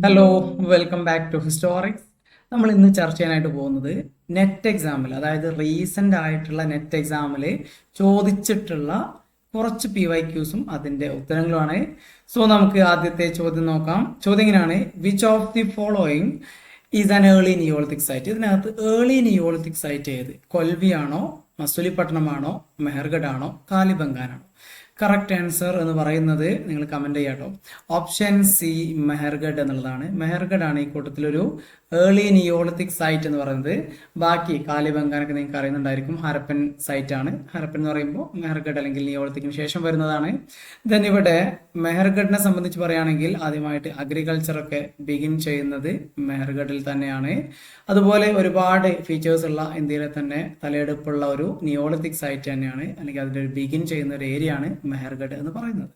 Hello, welcome back to historics. നമ്മൾ ഇന്ന് ചർച്ച ചെയ്യാനായിട്ട് പോകുന്നത് നെറ്റ് എക്സാമിൽ, അതായത് റീസെൻ്റ് ആയിട്ടുള്ള നെറ്റ് എക്സാമിൽ ചോദിച്ചിട്ടുള്ള കുറച്ച് PYQസും അതിൻ്റെ ഉത്തരങ്ങളുമാണ്. സോ നമുക്ക് ആദ്യത്തെ ചോദ്യം നോക്കാം. ചോദ്യം ഇങ്ങനെയാണ്: which of the following is an early neolithic site? ഇതിനകത്ത് ഏർലി നിയോളിത്തിക് സൈറ്റ് ഏത്? കൊൽവിയാണോ, മസുലിപട്ടണമാണോ, മെഹർഗഡ് ആണോ, കാലിബംഗാനാണോ? കറക്റ്റ് ആൻസർ എന്ന് പറയുന്നത് നിങ്ങൾ കമന്റ് ചെയ്യാട്ടോ. ഓപ്ഷൻ സി മെഹർഗഡ് എന്നുള്ളതാണ്. മെഹർഗഡ് ആണ് ഈ കൂട്ടത്തിലൊരു ഏർലി നിയോളിത്തിക് സൈറ്റ് എന്ന് പറയുന്നത്. ബാക്കി കാലിബംഗാനൊക്കെ നിങ്ങൾക്ക് അറിയുന്നുണ്ടായിരിക്കും, ഹരപ്പൻ സൈറ്റ് ആണ്. ഹരപ്പൻ എന്ന് പറയുമ്പോൾ മെഹർഗഡ് അല്ലെങ്കിൽ നിയോളിത്തിക്കിന് ശേഷം വരുന്നതാണ്. ദെൻ ഇവിടെ മെഹർഗഡിനെ സംബന്ധിച്ച് പറയുകയാണെങ്കിൽ ആദ്യമായിട്ട് അഗ്രികൾച്ചർ ഒക്കെ ബിഗിൻ ചെയ്യുന്നത് മെഹർഗഡിൽ തന്നെയാണ്. അതുപോലെ ഒരുപാട് ഫീച്ചേഴ്സ് ഉള്ള ഇന്ത്യയിലെ തന്നെ തലയെടുപ്പുള്ള ഒരു നിയോളിത്തിക് സൈറ്റ് തന്നെയാണ്, അല്ലെങ്കിൽ അതിൻ്റെ ഒരു ബിഗിൻ ചെയ്യുന്ന ഒരു ഏരിയ ആണ് മെഹർഗഡ് എന്ന് പറയുന്നത്.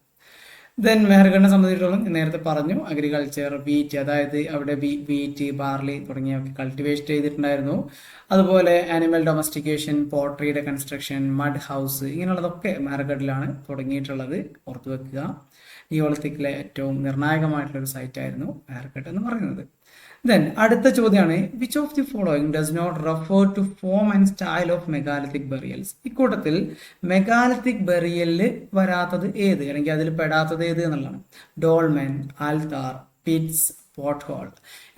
ദെൻ മെഹർഗഡിനെ സംബന്ധിച്ചിടത്തോളം നേരത്തെ പറഞ്ഞു, അഗ്രികൾച്ചർ, വീറ്റ്, അതായത് അവിടെ വീറ്റ്, ബാർലി തുടങ്ങിയവയൊക്കെ കൾട്ടിവേറ്റ് ചെയ്തിട്ടുണ്ടായിരുന്നു. അതുപോലെ ആനിമൽ ഡൊമസ്റ്റിക്കേഷൻ, പോട്രിയുടെ കൺസ്ട്രക്ഷൻ, മഡ് ഹൗസ്, ഇങ്ങനെയുള്ളതൊക്കെ മെഹർഗഡിലാണ് തുടങ്ങിയിട്ടുള്ളത്. ഓർത്തു വെക്കുക. നിയോളിത്തിക്കിലെ ഏറ്റവും നിർണായകമായിട്ടുള്ള ഒരു സൈറ്റ് ആയിരുന്നു മെഹർഗഡ് എന്ന് പറയുന്നത്. ദെൻ അടുത്ത ചോദ്യമാണ്: which of the following does not refer to form and style of megalithic burials? ഇക്കൂട്ടത്തിൽ മെഗാലിത്തിക് ബെറിയലിൽ വരാത്തത് ഏത്, അല്ലെങ്കിൽ അതിൽ പെടാത്തത് ഏത് എന്നുള്ളതാണ്. Dolmen, altar, pits, pot hole.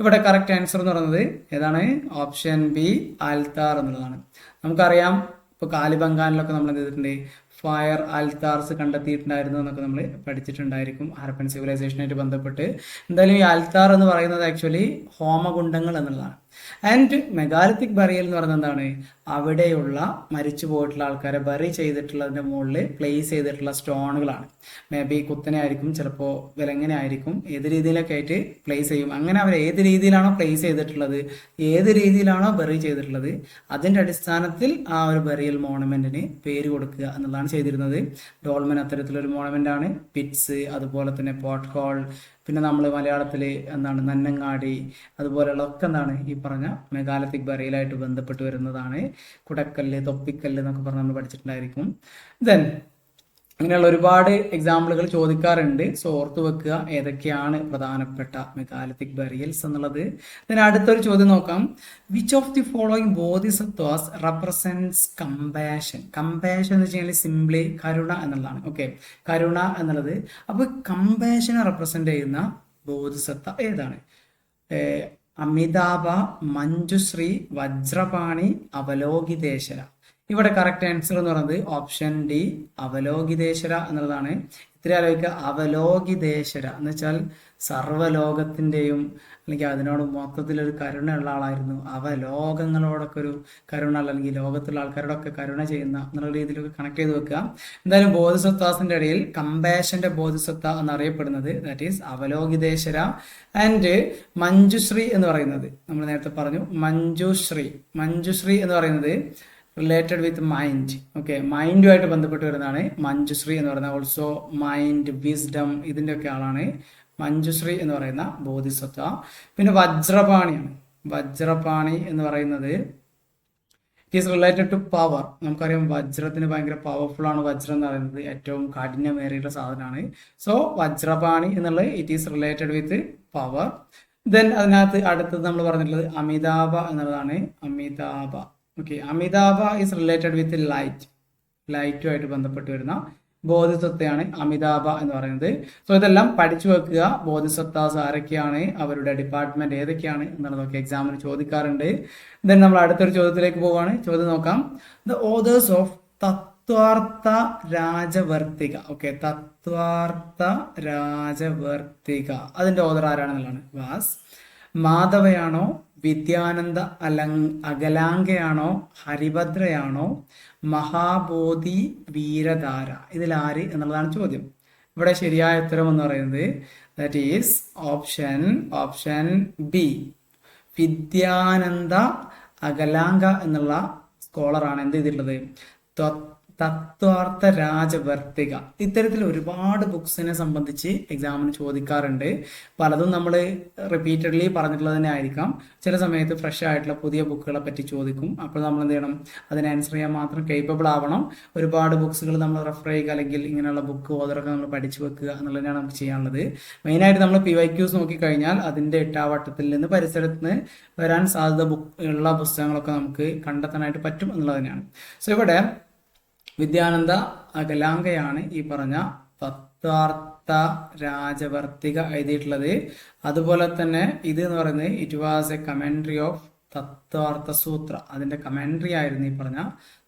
ഇവിടെ കറക്റ്റ് ആൻസർ എന്ന് പറയുന്നത് ഏതാണ്? ഓപ്ഷൻ ബി ആൽത്താർ എന്നുള്ളതാണ്. നമുക്കറിയാം, ഇപ്പോൾ കാലിബംഗാനിലൊക്കെ നമ്മൾ എന്ത് ചെയ്തിട്ടുണ്ട്, ഫയർ ആൽത്താർസ് കണ്ടെത്തിയിട്ടുണ്ടായിരുന്നു എന്നൊക്കെ നമ്മൾ പഠിച്ചിട്ടുണ്ടായിരിക്കും ഹരപ്പൻ സിവിലൈസേഷനായിട്ട് ബന്ധപ്പെട്ട്. എന്തായാലും ഈ ആൽത്താർ എന്ന് പറയുന്നത് ആക്ച്വലി ഹോമകുണ്ടങ്ങൾ എന്നുള്ളതാണ്. ആൻഡ് മെഗാലിത്തിക് ബറിയൽ എന്ന് പറയുന്നത് എന്താണ്? അവിടെയുള്ള മരിച്ചു പോയിട്ടുള്ള ആൾക്കാരെ ബറി ചെയ്തിട്ടുള്ളതിൻ്റെ മുകളിൽ പ്ലേസ് ചെയ്തിട്ടുള്ള സ്റ്റോണുകളാണ്. മേ ബി കുത്തനെ ആയിരിക്കും, ചിലപ്പോൾ വിലങ്ങനെ ആയിരിക്കും, ഏത് രീതിയിലൊക്കെ ആയിട്ട് പ്ലേസ് ചെയ്യും. അങ്ങനെ അവർ ഏത് രീതിയിലാണോ പ്ലേസ് ചെയ്തിട്ടുള്ളത്, ഏത് രീതിയിലാണോ ബറി ചെയ്തിട്ടുള്ളത്, അതിൻ്റെ അടിസ്ഥാനത്തിൽ ആ ഒരു ബറിയൽ മോണമെന്റിന് പേര് കൊടുക്കുക എന്നുള്ളതാണ് ചെയ്തിരുന്നത്. ഡോൾമെൻ അത്തരത്തിലൊരു മോണമെന്റ് ആണ്. പിറ്റ്സ്, അതുപോലെ തന്നെ പോട്ട് ഹോൾ, പിന്നെ നമ്മൾ മലയാളത്തിൽ എന്താണ് നന്നങ്ങാടി, അതുപോലെയുള്ള ഒക്കെ എന്താണ് ഈ പറഞ്ഞ മെഗാലിത്തിക് ബറിയലായിട്ട് ബന്ധപ്പെട്ട് വരുന്നതാണ്. കുടക്കല്ല്, തൊപ്പിക്കല്ല് എന്നൊക്കെ പറഞ്ഞ് നമ്മൾ പഠിച്ചിട്ടുണ്ടായിരിക്കും. ദെൻ അങ്ങനെയുള്ള ഒരുപാട് എക്സാമ്പിളുകൾ ചോദിക്കാറുണ്ട്. സോ ഓർത്ത് വെക്കുക ഏതൊക്കെയാണ് പ്രധാനപ്പെട്ട മെഗാലിത്തിക് ബറിയൽസ് എന്നുള്ളത്. then അടുത്തൊരു ചോദ്യം നോക്കാം: which of the following bodhisattvas represents compassion? Compassion എന്ന് വെച്ച് കഴിഞ്ഞാൽ സിംപ്ലി കരുണ എന്നുള്ളതാണ്. ഓക്കെ, കരുണ എന്നുള്ളത്. അപ്പോൾ കമ്പാഷനെ റെപ്രസെന്റ് ചെയ്യുന്ന ബോധിസത്ത ഏതാണ്? അമിതാഭ, മഞ്ജുശ്രീ, വജ്രപാണി, അവലോകിതേശ്വര. ഇവിടെ കറക്റ്റ് ആൻസർ എന്ന് പറയുന്നത് ഓപ്ഷൻ ഡി അവലോകിതേശ്വര എന്നുള്ളതാണ്. ഇത്തിരി ആലോചിക്കുക, അവലോകിതേശ്വര എന്ന് വെച്ചാൽ സർവ്വലോകത്തിൻ്റെയും അല്ലെങ്കിൽ അതിനോട് മൊത്തത്തിലൊരു കരുണയുള്ള ആളായിരുന്നു. അവലോകങ്ങളോടൊക്കെ ഒരു കരുണ, അല്ലെങ്കിൽ ലോകത്തുള്ള ആൾക്കാരോടൊക്കെ കരുണ ചെയ്യുന്ന എന്നുള്ള രീതിയിലൊക്കെ കണക്ട് ചെയ്ത് വെക്കുക. എന്തായാലും ബോധിസത്വാസിൻ്റെ ഇടയിൽ കമ്പാഷന്റെ ബോധിസത്ത എന്നറിയപ്പെടുന്നത് that is Avalokiteshvara. And Manjushree എന്ന് പറയുന്നത് നമ്മൾ നേരത്തെ പറഞ്ഞു, മഞ്ജുശ്രീ എന്ന് പറയുന്നത് റിലേറ്റഡ് വിത്ത് മൈൻഡ്. ഓക്കെ, മൈൻഡുമായിട്ട് ബന്ധപ്പെട്ട് വരുന്നതാണ് മഞ്ജുശ്രീ എന്ന് പറയുന്നത്. ഓൾസോ മൈൻഡ്, വിസ്ഡം, ഇതിൻ്റെ ഒക്കെ ആളാണ് മഞ്ജുശ്രീ എന്ന് പറയുന്ന ബോധിസത്വ. പിന്നെ വജ്രപാണിയാണ്. വജ്രപാണി എന്ന് പറയുന്നത് it is related to power. നമുക്കറിയാം വജ്രത്തിന് ഭയങ്കര പവർഫുൾ ആണ്. വജ്രം എന്ന് പറയുന്നത് ഏറ്റവും കാഠിന്യമേറിയുള്ള സാധനമാണ്. സോ വജ്രപാണി എന്നുള്ളത് it is related with power. Then അതിനകത്ത് അടുത്തത് നമ്മൾ പറഞ്ഞിട്ടുള്ളത് അമിതാഭ എന്നുള്ളതാണ്. അമിതാഭ, ഓക്കെ, അമിതാഭ ഈസ് റിലേറ്റഡ് വിത്ത് ലൈറ്റുമായിട്ട് ബന്ധപ്പെട്ട് വരുന്ന ബോധിസത്വയാണ് അമിതാഭ എന്ന് പറയുന്നത്. സോ ഇതെല്ലാം പഠിച്ചു വെക്കുക. ബോധിസത്വാസ് ആരൊക്കെയാണ്, അവരുടെ ഡിപ്പാർട്ട്മെന്റ് ഏതൊക്കെയാണ് എന്നുള്ളതൊക്കെ എക്സാമിന് ചോദിക്കാറുണ്ട്. ദെൻ നമ്മൾ അടുത്തൊരു ചോദ്യത്തിലേക്ക് പോവുകയാണ്. ചോദ്യം നോക്കാം: the authors of Tattvartha Rajavartika. Okay, Tattvartha Rajavartika, അതിന്റെ ഓതർ ആരാണെന്നുള്ളതാണ്. വാസ് മാധവയാണോ, വിദ്യാനന്ദ അകലാംഗയാണോ, ഹരിഭദ്രയാണോ, മഹാബോധി വീരധാര? ഇതിലാര് എന്നുള്ളതാണ് ചോദ്യം. ഇവിടെ ശരിയായ ഉത്തരം എന്ന് പറയുന്നത് that is option B Vidyananda Akalanka എന്നുള്ള സ്കോളറാണ് എന്ത് ചെയ്തിട്ടുള്ളത്, തത്വാർത്ഥ രാജവർത്തിക. ഇത്തരത്തിൽ ഒരുപാട് ബുക്സിനെ സംബന്ധിച്ച് എക്സാമിന് ചോദിക്കാറുണ്ട്. പലതും നമ്മൾ റിപ്പീറ്റഡ്ലി പറഞ്ഞിട്ടുള്ളത് തന്നെ ആയിരിക്കാം. ചില സമയത്ത് ഫ്രഷ് ആയിട്ടുള്ള പുതിയ ബുക്കുകളെ പറ്റി ചോദിക്കും. അപ്പോൾ നമ്മൾ എന്ത് ചെയ്യണം, അതിനെ ആൻസർ ചെയ്യാൻ മാത്രം കേപ്പബിൾ ആവണം. ഒരുപാട് ബുക്സുകൾ നമ്മൾ റെഫർ ചെയ്യുക, അല്ലെങ്കിൽ ഇങ്ങനെയുള്ള ബുക്ക് ഓതറൊക്കെ നമ്മൾ പഠിച്ചു വെക്കുക എന്നുള്ളതാണ് നമുക്ക് ചെയ്യാനുള്ളത്. മെയിനായിട്ട് നമ്മൾ PYQs നോക്കിക്കഴിഞ്ഞാൽ അതിൻ്റെ എട്ടാവട്ടത്തിൽ നിന്ന് പരിസരത്ത് നിന്ന് വരാൻ സാധ്യത ഉള്ള പുസ്തകങ്ങളൊക്കെ നമുക്ക് കണ്ടെത്താനായിട്ട് പറ്റും എന്നുള്ളത് തന്നെയാണ്. സോ ഇവിടെ വിദ്യാനന്ദ അകലാങ്കയാണ് ഈ പറഞ്ഞ തത്വാർത്ഥ രാജവർത്തിക എഴുതിയിട്ടുള്ളത്. അതുപോലെ തന്നെ ഇത് എന്ന് പറയുന്നത് it was a commentary of Tattvartha Sutra. അതിന്റെ കമൻട്രി ആയിരുന്നു ഈ പറഞ്ഞ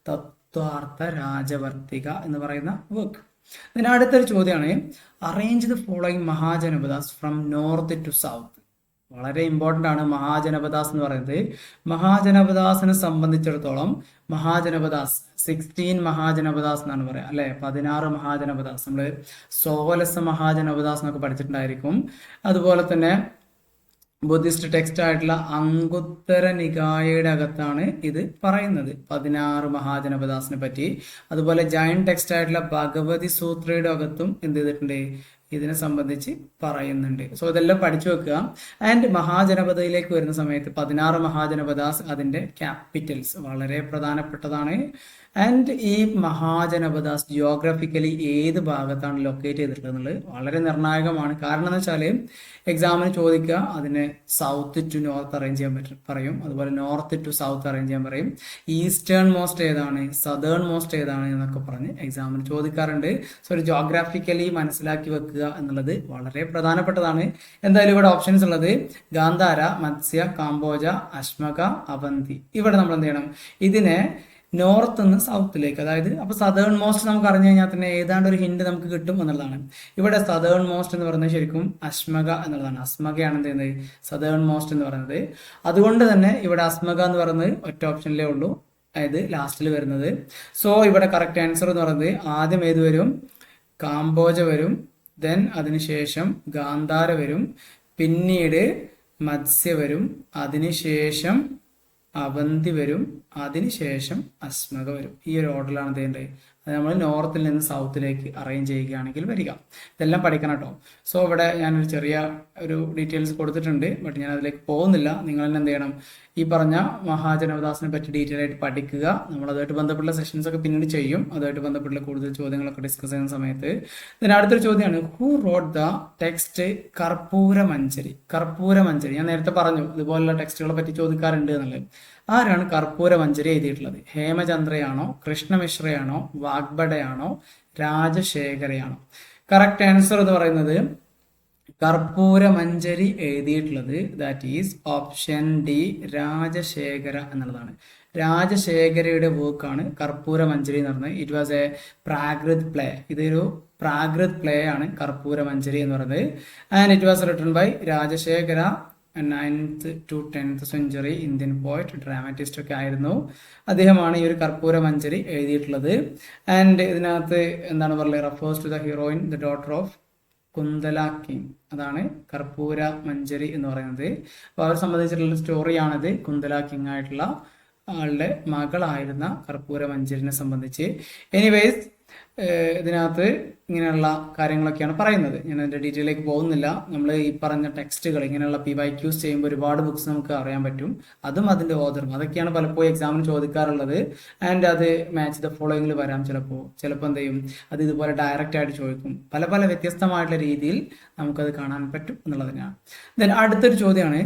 തത്വാർത്ഥ രാജവർത്തിക എന്ന് പറയുന്ന വർക്ക്. ഇതിന് അടുത്തൊരു ചോദ്യമാണ്, arrange the following Mahajanapadas from north to south. വളരെ ഇമ്പോർട്ടൻ്റ് ആണ് മഹാജനപദാസ് എന്ന് പറയുന്നത്. മഹാജനപദാസിനെ സംബന്ധിച്ചിടത്തോളം മഹാജനപദാസ് 16 മഹാജനപദാസ് എന്നാണ് പറയുക, അല്ലെ? 16 മഹാജനപദാസ്. നമ്മൾ സോവലസ മഹാജനപദാസ് എന്നൊക്കെ പഠിച്ചിട്ടുണ്ടായിരിക്കും. അതുപോലെ തന്നെ ബുദ്ധിസ്റ്റ് ടെക്സ്റ്റ് ആയിട്ടുള്ള അംഗുത്തര നികായയുടെ അകത്താണ് ഇത് പറയുന്നത്, 16 മഹാജനപദാസിനെ പറ്റി. അതുപോലെ ജൈൻ ടെക്സ്റ്റ് ആയിട്ടുള്ള ഭഗവതി സൂത്രയുടെ അകത്തും എന്ത് ചെയ്തിട്ടുണ്ട്, ഇതിനെ സംബന്ധിച്ച് പറയുന്നുണ്ട്. സോ ഇതെല്ലാം പഠിച്ചു വെക്കുക. ആൻഡ് മഹാജനപദയിലേക്ക് വരുന്ന സമയത്ത് 16 മഹാജനപദാസ് അതിൻ്റെ ക്യാപിറ്റൽസ് വളരെ പ്രധാനപ്പെട്ടതാണ്. ആൻഡ് ഈ മഹാജനപദാസ് ജിയോഗ്രഫിക്കലി ഏത് ഭാഗത്താണ് ലൊക്കേറ്റ് ചെയ്തിട്ടുള്ളത് എന്നുള്ളത് വളരെ നിർണായകമാണ്. കാരണം എന്ന് വെച്ചാൽ എക്സാമിന് ചോദിക്കുക, അതിനെ സൗത്ത് ടു നോർത്ത് അറേഞ്ച് ചെയ്യാൻ പറയും, അതുപോലെ നോർത്ത് ടു സൗത്ത് അറേഞ്ച് ചെയ്യാൻ പറയും, ഈസ്റ്റേൺ മോസ്റ്റ് ഏതാണ്, സദേൺ മോസ്റ്റ് ഏതാണ് എന്നൊക്കെ പറഞ്ഞ് എക്സാമിന് ചോദിക്കാറുണ്ട്. സോ ഒരു ജിയോഗ്രാഫിക്കലി മനസ്സിലാക്കി വെക്കുക എന്നുള്ളത് വളരെ പ്രധാനപ്പെട്ടതാണ്. എന്തായാലും ഇവിടെ ഓപ്ഷൻസ് ഉള്ളത് ഗാന്ധാര, മത്സ്യ, കാംബോജ, അശ്മക, അവന്തി. ഇവിടെ നമ്മൾ എന്ത് ചെയ്യണം, ഇതിനെ നോർത്ത് നിന്ന് സൗത്തിലേക്ക്, അതായത് അപ്പോൾ സദേൺ മോസ്റ്റ് നമുക്ക് അറിഞ്ഞു കഴിഞ്ഞാൽ തന്നെ ഏതാണ്ട് ഒരു ഹിന്റ് നമുക്ക് കിട്ടും എന്നുള്ളതാണ്. ഇവിടെ സദേൺ മോസ്റ്റ് എന്ന് പറയുന്നത് ശരിക്കും അശ്മക എന്നുള്ളതാണ്. അസ്മകയാണ് എന്ത് ചെയ്യുന്നത്, സദേൺ മോസ്റ്റ് എന്ന് പറയുന്നത്. അതുകൊണ്ട് തന്നെ ഇവിടെ അസ്മക എന്ന് പറയുന്നത് ഒറ്റ ഓപ്ഷനിലേ ഉള്ളൂ, അതായത് ലാസ്റ്റിൽ വരുന്നത്. സോ ഇവിടെ കറക്റ്റ് ആൻസർ എന്ന് പറയുന്നത് ആദ്യം ഏത് വരും, കാംബോജ വരും, ദെൻ അതിനുശേഷം ഗാന്ധാര വരും, പിന്നീട് മത്സ്യ വരും, അതിനുശേഷം അവന്തി വരും, അതിനുശേഷം അസ്മക വരും. ഈ ഒരു ഓർഡറിലാണ് ചെയ്യേണ്ടത്. അത് നമ്മൾ നോർത്തിൽ നിന്ന് സൗത്തിലേക്ക് അറേഞ്ച് ചെയ്യുകയാണെങ്കിൽ വരിക. ഇതെല്ലാം പഠിക്കണം കേട്ടോ. സോ ഇവിടെ ഞാനൊരു ചെറിയ ഒരു ഡീറ്റെയിൽസ് കൊടുത്തിട്ടുണ്ട്, ബട്ട് ഞാൻ അതിലേക്ക് പോകുന്നില്ല. നിങ്ങൾ തന്നെ എന്ത് ചെയ്യണം, ഈ പറഞ്ഞ മഹാജനപദാസിനെ പറ്റി ഡീറ്റെയിൽ ആയിട്ട് പഠിക്കുക. നമ്മൾ അതുമായിട്ട് ബന്ധപ്പെട്ട സെഷൻസ് ഒക്കെ പിന്നീട് ചെയ്യും. അതുമായിട്ട് ബന്ധപ്പെട്ട കൂടുതൽ ചോദ്യങ്ങളൊക്കെ ഡിസ്കസ് ചെയ്യുന്ന സമയത്ത്. ഇതിന് അടുത്തൊരു ചോദ്യമാണ്, ഹു റോട്ട് ദ ടെക്സ്റ്റ് കർപ്പൂരമഞ്ജരി. കർപ്പൂരമഞ്ജരി ഞാൻ നേരത്തെ പറഞ്ഞു ഇതുപോലുള്ള ടെക്സ്റ്റുകളെ പറ്റി ചോദിക്കാറുണ്ട് എന്നുള്ളത്. ആരാണ് കർപ്പൂരമഞ്ജരി എഴുതിയിട്ടുള്ളത്? ഹേമചന്ദ്രയാണോ, കൃഷ്ണമിശ്രയാണോ, വാഗ്ബടയാണോ, രാജശേഖരയാണോ? കറക്റ്റ് ആൻസർ എന്ന് പറയുന്നത് കർപ്പൂരമഞ്ജരി എഴുതിയിട്ടുള്ളത് that is option D, Rajasekhara എന്നുള്ളതാണ്. രാജശേഖരയുടെ വർക്കാണ് കർപ്പൂരമഞ്ജരി എന്ന് പറയുന്നത്. It was a Prakrit play. ഇതൊരു പ്രാകൃത് പ്ലേ ആണ് കർപ്പൂരമഞ്ജരി എന്ന് പറയുന്നത്. And it was written by Rajasekhara, 9th to 10th century Indian poet, dramatist ഒക്കെ ആയിരുന്നു. അദ്ദേഹമാണ് ഈ ഒരു കർപ്പൂരമഞ്ജരി എഴുതിയിട്ടുള്ളത്. ആൻഡ് ഇതിനകത്ത് എന്താണ് പറയുക, refers to the heroine, the daughter of Kuntala king. അതാണ് കർപ്പൂരമഞ്ജരി എന്ന് പറയുന്നത്. അപ്പോൾ അവരെ സംബന്ധിച്ചിട്ടുള്ള സ്റ്റോറിയാണിത്. കുന്തല കിങ് ആയിട്ടുള്ള ആളുടെ മകളായിരുന്ന കർപ്പൂരമഞ്ജരിനെ സംബന്ധിച്ച്. എനിവേസ് ഇതിനകത്ത് ഇങ്ങനെയുള്ള കാര്യങ്ങളൊക്കെയാണ് പറയുന്നത്. ഞാൻ അതിൻ്റെ ഡീറ്റെയിലേക്ക് പോകുന്നില്ല. നമ്മൾ ഈ പറഞ്ഞ ടെക്സ്റ്റുകൾ ഇങ്ങനെയുള്ള PYQs ചെയ്യുമ്പോൾ ഒരുപാട് ബുക്സ് നമുക്ക് അറിയാൻ പറ്റും. അതും അതിൻ്റെ ഓർഡറും അതൊക്കെയാണ് പലപ്പോഴും എക്സാമിന് ചോദിക്കാറുള്ളത്. ആൻഡ് അത് മാച്ച് ദ ഫോളോയിങ്ങിൽ വരാം. ചിലപ്പോൾ എന്ത് ചെയ്യും, അത് ഇതുപോലെ ഡയറക്റ്റ് ആയിട്ട് ചോദിക്കും. പല പല വ്യത്യസ്തമായിട്ടുള്ള രീതിയിൽ നമുക്കത് കാണാൻ പറ്റും എന്നുള്ളതിനാണ്. ദെൻ അടുത്തൊരു ചോദ്യമാണ്,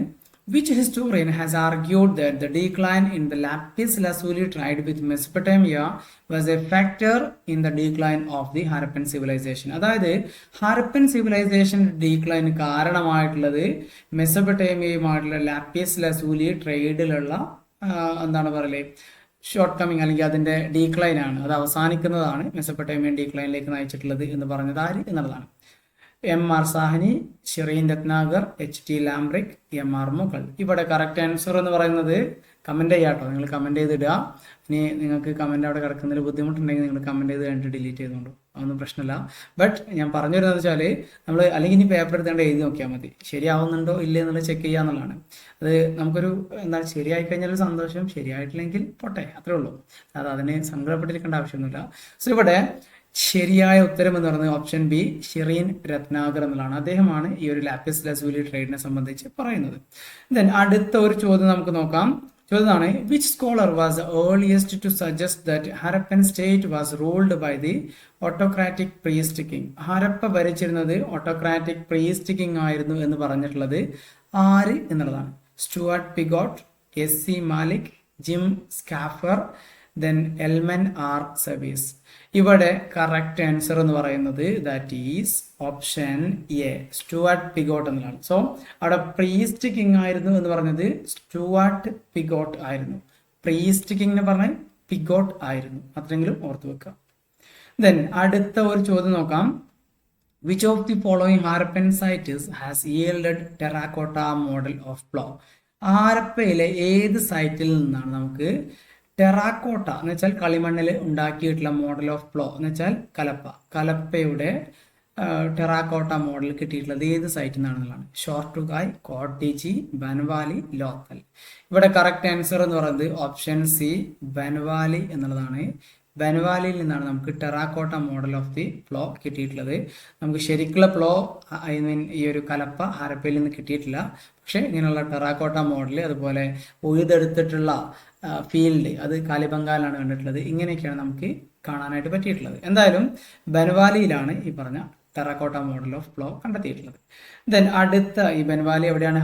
which historian has argued that the decline in the lapis lazuli trade with Mesopotamia was a factor in the decline of the Harappan civilization? അതായത് ഹരപ്പൻ സിവിലൈസേഷൻ ഡീക്ലൈൻ കാരണമായിട്ടുള്ളത് മെസോപ്പൊട്ടേമിയയുമായിട്ടുള്ള ലാപ്പിയസ് ലസൂലി ട്രേഡിലുള്ള എന്താണ് പറയലേ ഷോർട്ട് കമ്മിങ്, അല്ലെങ്കിൽ അതിൻ്റെ ഡീക്ലൈൻ ആണ്, അത് അവസാനിക്കുന്നതാണ് Mesopotamian ഡീക്ലൈനിലേക്ക് നയിച്ചിട്ടുള്ളത് എന്ന് പറഞ്ഞത് ആര് എന്നുള്ളതാണ്. MR Sahni, Shireen Ratnakar, HT ലാംബ്രിക്, MR മുകൾ. ഇവിടെ കറക്റ്റ് ആൻസർ എന്ന് പറയുന്നത് കമൻറ്റ് ചെയ്യാട്ടോ, നിങ്ങൾ കമൻറ്റ് ചെയ്തിടുക. ഇനി നിങ്ങൾക്ക് കമൻറ്റ് അവിടെ കിടക്കുന്നതിൽ ബുദ്ധിമുട്ടുണ്ടെങ്കിൽ നിങ്ങൾ കമൻറ്റ് ചെയ്ത് കഴിഞ്ഞിട്ട് ഡിലീറ്റ് ചെയ്തുകൊണ്ടു, അതൊന്നും പ്രശ്നമില്ല. ബട്ട് ഞാൻ പറഞ്ഞു വരുന്നത് വെച്ചാൽ നമ്മൾ അല്ലെങ്കിൽ ഇനി പേപ്പർ എടുത്തേണ്ട എഴുതി നോക്കിയാൽ മതി, ശരിയാവുന്നുണ്ടോ ഇല്ലേ എന്നുള്ളത് ചെക്ക് ചെയ്യുക എന്നുള്ളതാണ്. അത് നമുക്കൊരു എന്താ ശരിയായി കഴിഞ്ഞാൽ സന്തോഷം, ശരിയായിട്ടില്ലെങ്കിൽ പോട്ടെ, അത്രേ ഉള്ളൂ. അത് അതിന് സങ്കടപ്പെട്ടിരിക്കേണ്ട ആവശ്യമൊന്നുമില്ല. സോ ഇവിടെ ശരിയായ ഉത്തരം എന്ന് പറയുന്നത് ഓപ്ഷൻ ബി, ഷിറീൻ രത്നാകർ എന്നുള്ളതാണ്. അദ്ദേഹമാണ് ഈ ഒരു ലാപ്പിസ് ലസൂലി ട്രേഡിനെ സംബന്ധിച്ച് പറയുന്നത്. ദെൻ അടുത്ത ഒരു ചോദ്യം നമുക്ക് നോക്കാം. ചോദ്യമാണ്, which scholar was the earliest to suggest that Harappan state was ruled by the autocratic priest king. Harappa ഭരിച്ചിരുന്നത് ഓട്ടോക്രാറ്റിക് പ്രീസ്റ്റ് കിങ് ആയിരുന്നു എന്ന് പറഞ്ഞിട്ടുള്ളത് ആര് എന്നുള്ളതാണ്. Stuart Piggott, SC Malik, Jim Shaffer, then Elman R Service. ഇവിടെ കറക്റ്റ് ആൻസർ എന്ന് പറയുന്നത് that is option A, Stuart Piggott എന്നതാണ്. സോ അവിടെ പ്രീസ്റ്റ് കിങ് ആയിരുന്നു എന്ന് പറഞ്ഞത് സ്റ്റുവർട്ട് പിഗോട്ട് ആയിരുന്നു. പ്രീസ്റ്റ് കിങ് പറഞ്ഞ പിഗോട്ട് ആയിരുന്നു, അത്രയെങ്കിലും ഓർത്ത് വെക്കുക. ദെൻ അടുത്ത ഒരു ചോദ്യം നോക്കാം. Which of the following Harappan sites has yielded terracotta model of plough. ഹാരപ്പയിലെ ഏത് സൈറ്റിൽ നിന്നാണ് നമുക്ക് ടെറാക്കോട്ട എന്ന് വെച്ചാൽ കളിമണ്ണിൽ ഉണ്ടാക്കിയിട്ടുള്ള മോഡൽ ഓഫ് പ്ലോ എന്ന് വെച്ചാൽ കലപ്പയുടെ ടെറാക്കോട്ട മോഡൽ കിട്ടിയിട്ടുള്ളത് ഏത് സൈറ്റിൽ നിന്നാണെന്നുള്ളതാണ്. ഷോർട്ടുകായ്, കോട്ടേജി, ബൻവാലി, ലോത്തൽ. ഇവിടെ കറക്റ്റ് ആൻസർ എന്ന് പറയുന്നത് ഓപ്ഷൻ സി, ബൻവാലി എന്നുള്ളതാണ്. ബൻവാലിയിൽ നിന്നാണ് നമുക്ക് terracotta model of the plough കിട്ടിയിട്ടുള്ളത്. നമുക്ക് ശരിക്കുള്ള പ്ലോ ഐ മീൻ ഈ ഒരു കലപ്പ ഹരപ്പയിൽ നിന്ന് കിട്ടിയിട്ടില്ല. പക്ഷേ ഇങ്ങനെയുള്ള ടെറാക്കോട്ട മോഡൽ, അതുപോലെ ഉഴുതെടുത്തിട്ടുള്ള ഫീൽഡ്, അത് കാലിബംഗാലാണ് കണ്ടിട്ടുള്ളത്. ഇങ്ങനെയൊക്കെയാണ് നമുക്ക് കാണാനായിട്ട് പറ്റിയിട്ടുള്ളത്. എന്തായാലും ബൻവാലിയിലാണ് ഈ പറഞ്ഞ ടെറാക്കോട്ട മോഡൽ ഓഫ് പ്ലോ കണ്ടെത്തിയിട്ടുള്ളത്. ദെൻ അടുത്ത ഈ ബൻവാലി എവിടെയാണ്,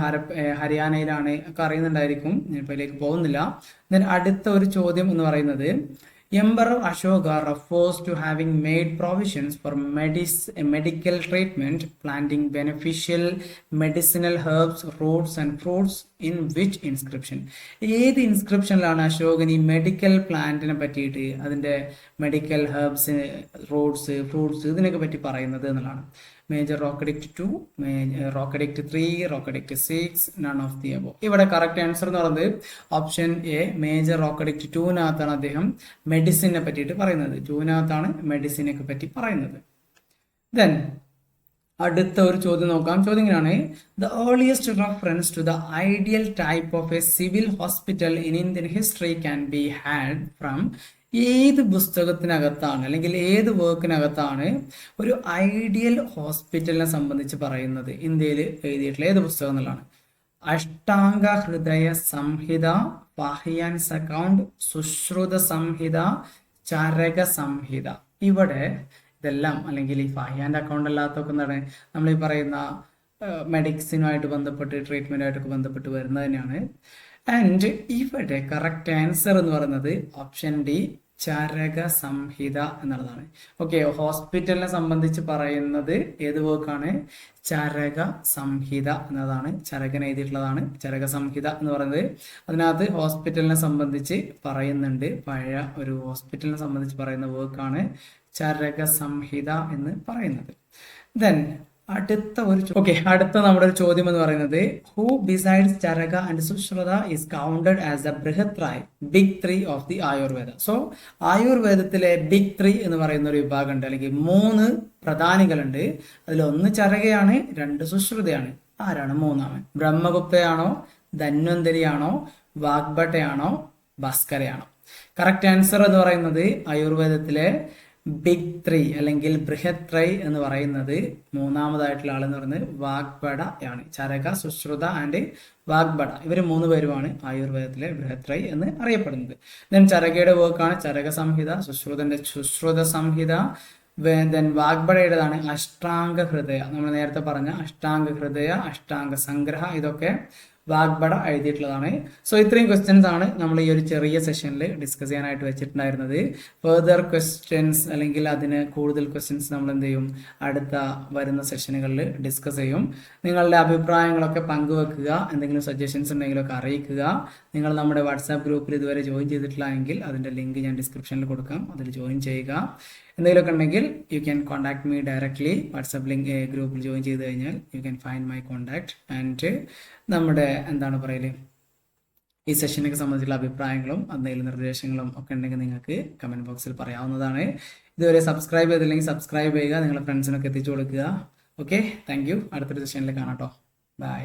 ഹരിയാനയിലാണ് ഒക്കെ അറിയുന്നുണ്ടായിരിക്കും, ഞാനിപ്പോൾ ഇതിലേക്ക് പോകുന്നില്ല. ദെൻ അടുത്ത ഒരു ചോദ്യം എന്ന് പറയുന്നത്, Emperor Ashoka refers to having made provisions for medical treatment, planting beneficial medicinal herbs, roots and fruits in which inscription? ഏത് ഇൻസ്ക്രിപ്ഷനിലാണ് അശോകൻ ഈ മെഡിക്കൽ പ്ലാന്റിനെ പറ്റിയിട്ട്, അതിൻ്റെ മെഡിക്കൽ ഹെർബ്സ്, റൂട്ട്സ്, ഫ്രൂട്ട്സ് ഇതിനൊക്കെ പറ്റി പറയുന്നത് എന്നുള്ളതാണ്. Major rock edict 2, rock edict 3, rock edict 6, none of the above. ഇവിടെ correct answer എന്ന് പറയുന്നത് ഓപ്ഷൻ എ, മേജർ റോക്കഡിക്ട് 2-നകത്താണ് അദ്ദേഹം മെഡിസിനെ പറ്റിയിട്ട് പറയുന്നത്. 2-നകത്താണ് മെഡിസിനൊക്കെ പറ്റി പറയുന്നത്. ദെൻ അടുത്ത ഒരു ചോദ്യം നോക്കാം. ചോദ്യം ഇങ്ങനെയാണ്, the earliest reference to the ideal type of a civil hospital in Indian history can be had from. ഏത് പുസ്തകത്തിനകത്താണ് അല്ലെങ്കിൽ ഏത് വർക്കിനകത്താണ് ഒരു ഐഡിയൽ ഹോസ്പിറ്റലിനെ സംബന്ധിച്ച് പറയുന്നത്, ഇന്ത്യയിൽ എഴുതിയിട്ടുള്ള ഏത് പുസ്തകം എന്നുള്ളതാണ്. അഷ്ടാംഗ ഹൃദയ സംഹിത, പാഹ്യാൻസ് അക്കൗണ്ട്, സുശ്രുത സംഹിത, ചരക സംഹിത. ഇവിടെ ഇതെല്ലാം അല്ലെങ്കിൽ ഈ ഫാഹ്യാൻ്റെ അക്കൗണ്ട് അല്ലാത്തൊക്കെ എന്താണ് നമ്മൾ ഈ പറയുന്ന മെഡിസിനുമായിട്ട് ബന്ധപ്പെട്ട് ട്രീറ്റ്മെൻറ്റുമായിട്ടൊക്കെ ബന്ധപ്പെട്ട് വരുന്നത് തന്നെയാണ്. ആൻഡ് ഇവിടെ കറക്റ്റ് ആൻസർ എന്ന് പറയുന്നത് ഓപ്ഷൻ ഡി, ചരക സംഹിത എന്നുള്ളതാണ്. ഓക്കെ, ഹോസ്പിറ്റലിനെ സംബന്ധിച്ച് പറയുന്നത് ഏത് വർക്കാണ്, ചരക സംഹിത എന്നതാണ്. ചരകൻ എഴുതിയിട്ടുള്ളതാണ് ചരക സംഹിത എന്ന് പറയുന്നത്. അതിനകത്ത് ഹോസ്പിറ്റലിനെ സംബന്ധിച്ച് പറയുന്നുണ്ട്, പഴയ ഒരു ഹോസ്പിറ്റലിനെ സംബന്ധിച്ച് പറയുന്ന വർക്കാണ് ചരക സംഹിത എന്ന് പറയുന്നത്. ദെൻ അടുത്ത നമ്മുടെ ഒരു ചോദ്യം എന്ന് പറയുന്നത്, who besides Charaka and Sushruta is counted as the Brihattrayi big 3 of the Ayurveda. So ആയുർവേദത്തിലെ ബിഗ് 3 എന്ന് പറയുന്ന ഒരു വിഭാഗമുണ്ട്, അല്ലെങ്കിൽ 3 പ്രധാനികളുണ്ട്. അതിലൊന്ന് ചരകയാണ്, 2 സുശ്രുതയാണ്. ആരാണ് മൂന്നാമൻ? ബ്രഹ്മഗുപ്തയാണോ, ധന്വന്തരിയാണോ, വാഗ്ഭട്ടയാണോ, ഭാസ്കരയാണോ? കറക്റ്റ് ആൻസർ എന്ന് പറയുന്നത് ആയുർവേദത്തിലെ ബിഗ് 3 അല്ലെങ്കിൽ ബൃഹത്രൈ എന്ന് പറയുന്നത് മൂന്നാമതായിട്ടുള്ള ആളെന്ന് പറയുന്നത് വാഗ്ഭട ആണ്. ചരക, സുശ്രുത ആൻഡ് വാഗ്ഭട, ഇവർ 3 പേരുമാണ് ആയുർവേദത്തിലെ ബൃഹത്രൈ എന്ന് അറിയപ്പെടുന്നത്. ദെൻ ചരകയുടെ വർക്കാണ് ചരക സംഹിത, സുശ്രുതന്റെ സുശ്രുത സംഹിത. ദെൻ വാഗ്ഭടയുടേതാണ് അഷ്ടാംഗ ഹൃദയ. നമ്മൾ നേരത്തെ പറഞ്ഞ അഷ്ടാംഗ ഹൃദയ, അഷ്ടാംഗ സംഗ്രഹ, ഇതൊക്കെ വാഗ്ബട എഴുതിയിട്ടുള്ളതാണ്. സോ ഇത്രയും ക്വസ്റ്റ്യൻസ് ആണ് നമ്മൾ ഈ ഒരു ചെറിയ സെഷനിൽ ഡിസ്കസ് ചെയ്യാനായിട്ട് വെച്ചിട്ടുണ്ടായിരുന്നത്. ഫെർദർ ക്വസ്റ്റ്യൻസ് അല്ലെങ്കിൽ അതിന് കൂടുതൽ ക്വസ്റ്റ്യൻസ് നമ്മൾ എന്ത് ചെയ്യും, അടുത്ത വരുന്ന സെഷനുകളിൽ ഡിസ്കസ് ചെയ്യും. നിങ്ങളുടെ അഭിപ്രായങ്ങളൊക്കെ പങ്കുവെക്കുക, എന്തെങ്കിലും സജഷൻസ് ഉണ്ടെങ്കിലൊക്കെ അറിയിക്കുക. നിങ്ങൾ നമ്മുടെ വാട്സാപ്പ് ഗ്രൂപ്പിൽ ഇതുവരെ ജോയിൻ ചെയ്തിട്ടില്ല എങ്കിൽ അതിൻ്റെ ലിങ്ക് ഞാൻ ഡിസ്ക്രിപ്ഷനിൽ കൊടുക്കാം, അതിൽ ജോയിൻ ചെയ്യുക. എന്തെങ്കിലുമൊക്കെ ഉണ്ടെങ്കിൽ you can contact me directly. WhatsApp link ഗ്രൂപ്പിൽ ജോയിൻ ചെയ്ത് കഴിഞ്ഞാൽ you can find my contact. And നമ്മുടെ എന്താണ് പറയല്, ഈ സെഷനൊക്കെ സംബന്ധിച്ചുള്ള അഭിപ്രായങ്ങളും എന്തെങ്കിലും നിർദ്ദേശങ്ങളും ഒക്കെ ഉണ്ടെങ്കിൽ നിങ്ങൾക്ക് കമൻറ്റ് ബോക്സിൽ പറയാവുന്നതാണ്. ഇതുവരെ സബ്സ്ക്രൈബ് ചെയ്തില്ലെങ്കിൽ സബ്സ്ക്രൈബ് ചെയ്യുക, നിങ്ങളുടെ ഫ്രണ്ട്സിനൊക്കെ എത്തിച്ചു കൊടുക്കുക. Okay, thank you. അടുത്തൊരു സെഷനിൽ കാണാം കേട്ടോ. ബൈ.